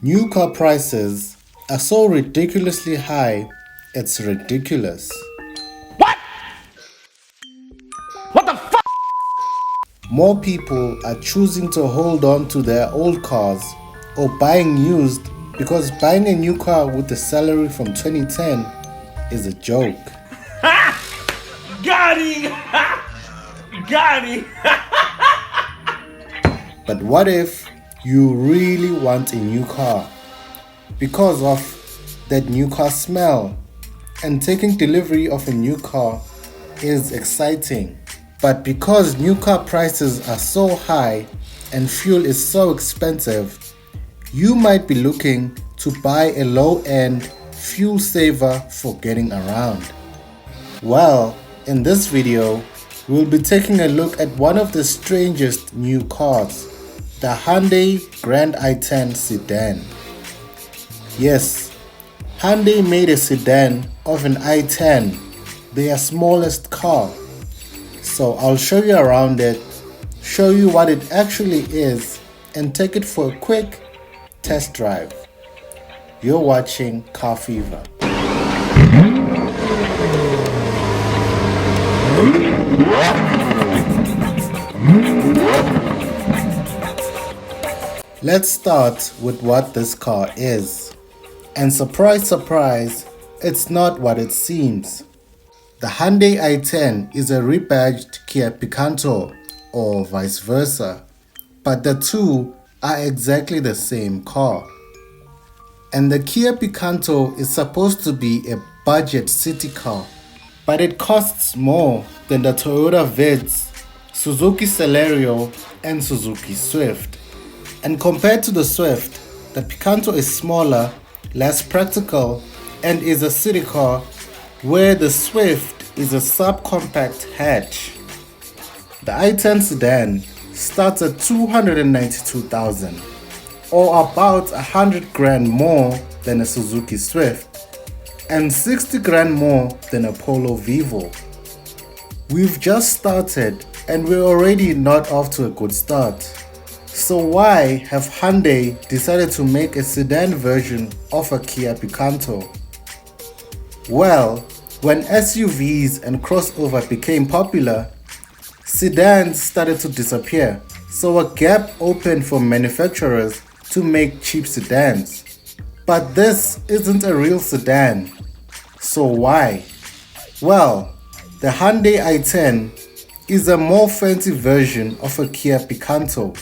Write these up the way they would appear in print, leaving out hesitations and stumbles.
New car prices are so ridiculously high, it's ridiculous. What? What the fuck? More people are choosing to hold on to their old cars or buying used because buying a new car with the salary from 2010 is a joke. Got him! Got him! But what if you really want a new car? Because of that new car smell, and taking delivery of a new car is exciting. But because new car prices are so high and fuel is so expensive, you might be looking to buy a low-end fuel saver for getting around. Well, in this video, we'll be taking a look at one of the strangest new cars, the Hyundai Grand i10 sedan. Yes, Hyundai made a sedan of an i10, their smallest car. So I'll show you around it, show you what it actually is, and take it for a quick test drive. You're watching Car Fever. Let's start with what this car is. And surprise, surprise, it's not what it seems. The Hyundai i10 is a rebadged Kia Picanto, or vice versa, but the two are exactly the same car. And the Kia Picanto is supposed to be a budget city car, but it costs more than the Toyota Vitz, Suzuki Celerio, and Suzuki Swift. And compared to the Swift, the Picanto is smaller, less practical, and is a city car, where the Swift is a subcompact hatch. The i10 sedan starts at 292,000, or about 100 grand more than a Suzuki Swift, and 60 grand more than a Polo Vivo. We've just started and we're already not off to a good start. So why have Hyundai decided to make a sedan version of a Kia Picanto? Well, when SUVs and crossover became popular, sedans started to disappear, so a gap opened for manufacturers to make cheap sedans. But this isn't a real sedan. So why? Well, the Hyundai i10 is a more fancy version of a Kia Picanto.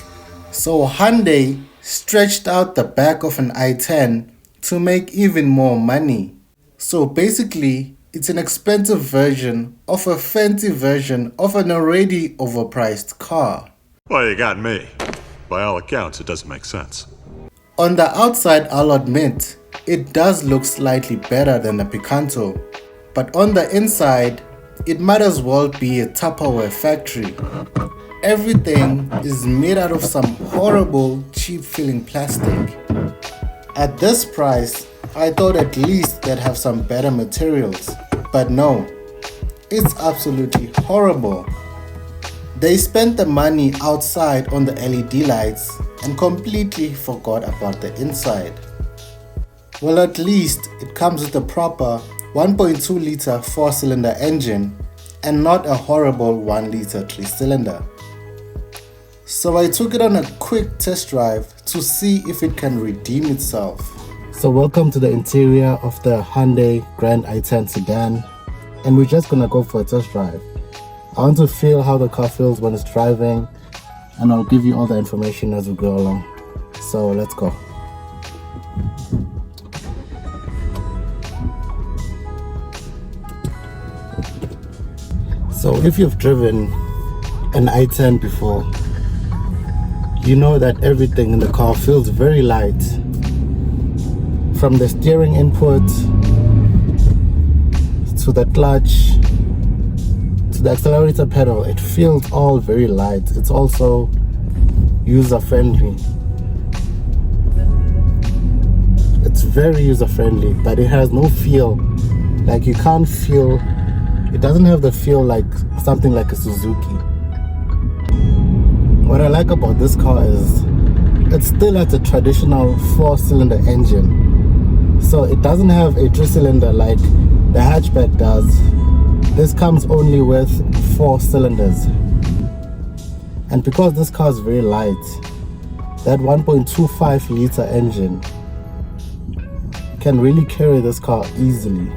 So Hyundai stretched out the back of an i10 to make even more money. So basically, it's an expensive version of a fancy version of an already overpriced car. Well, you got me. By all accounts, it doesn't make sense. On the outside, I'll admit, it does look slightly better than the Picanto. But on the inside, it might as well be a Tupperware factory. Everything is made out of some horrible, cheap-feeling plastic. At this price, I thought at least they'd have some better materials. But no, it's absolutely horrible. They spent the money outside on the LED lights and completely forgot about the inside. Well, at least it comes with a proper 1.2 liter 4-cylinder engine and not a horrible 1 liter 3-cylinder. So I took it on a quick test drive to see if it can redeem itself. So welcome to the interior of the Hyundai Grand i10 sedan, and we're just gonna go for a test drive. I want to feel how the car feels when it's driving, and I'll give you all the information as we go along. So let's go. So if you've driven an i10 before, you know that everything in the car feels very light. From the steering input, to the clutch, to the accelerator pedal, it feels all very light. It's also user-friendly. It's very user-friendly, but it has no feel. Like you can't feel, it doesn't have the feel like something like a Suzuki. What I like about this car is It still has a traditional 4-cylinder engine. So it doesn't have a 3-cylinder like the hatchback does. This comes only with 4 cylinders. And because this car is very light, that 1.25 liter engine can really carry this car easily.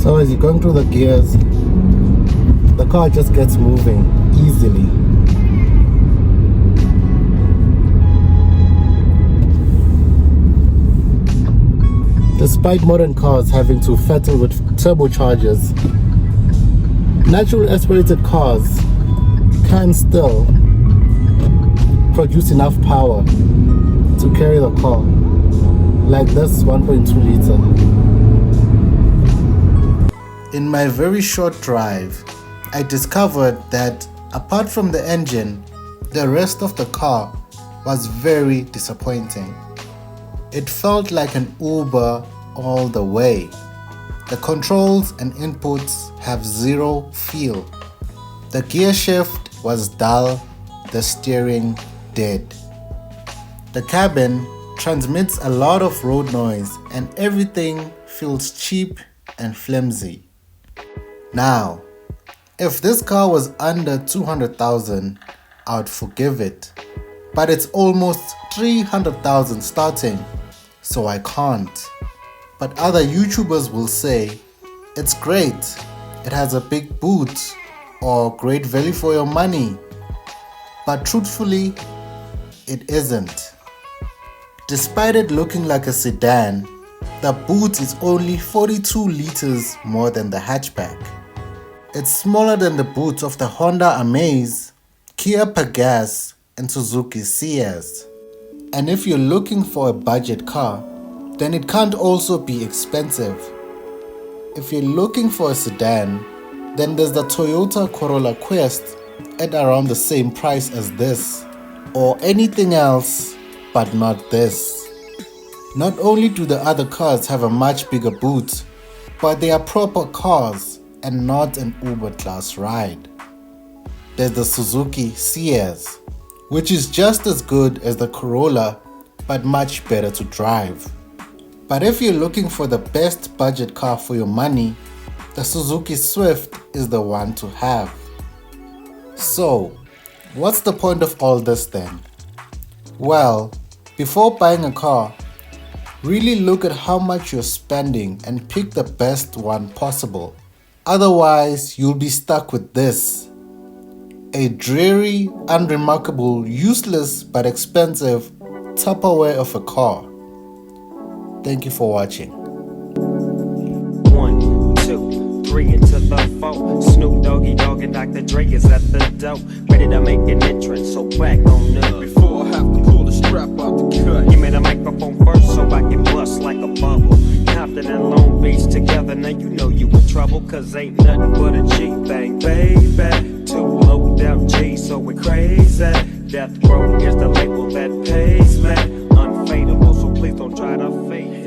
So as you're going through the gears, the car just gets moving easily. Despite modern cars having to fiddle with turbochargers, natural aspirated cars can still produce enough power to carry the car, like this 1.2 liter. In my very short drive, I discovered that apart from the engine, the rest of the car was very disappointing. It felt like an Uber all the way. The controls and inputs have zero feel. The gear shift was dull, the steering dead. The cabin transmits a lot of road noise and everything feels cheap and flimsy. Now, if this car was under 200,000, I would forgive it. But it's almost 300,000 starting, so I can't. But other YouTubers will say, it's great, it has a big boot, or great value for your money. But truthfully, it isn't. Despite it looking like a sedan, the boot is only 42 liters more than the hatchback. It's smaller than the boot of the Honda Amaze, Kia Pagaz, and Suzuki Ciaz. And if you're looking for a budget car, then it can't also be expensive. If you're looking for a sedan, then there's the Toyota Corolla Quest at around the same price as this, or anything else but not this. Not only do the other cars have a much bigger boot, but they are proper cars and not an Uber class ride. There's the Suzuki Ciaz, which is just as good as the Corolla but much better to drive. But if you're looking for the best budget car for your money, the Suzuki Swift is the one to have. So, what's the point of all this then? Well, before buying a car, really look at how much you're spending and pick the best one possible. Otherwise, you'll be stuck with this. A dreary, unremarkable, useless but expensive Tupperware of a car. Thank you for watching. 1, 2, 3 into the 4. Snoop Doggy Dogg and Dr. Dre is at the door, ready to make an entrance, so back on up. Before I have to pull the strap out the cut. Give me the microphone first so I can bust like a bubble. Compton and Long Beach together, now you know you in trouble, cause ain't nothing but a G thing, baby. Too low down G, so we crazy. Death Row is the label that pays me. Unfadable, so please don't try to fade.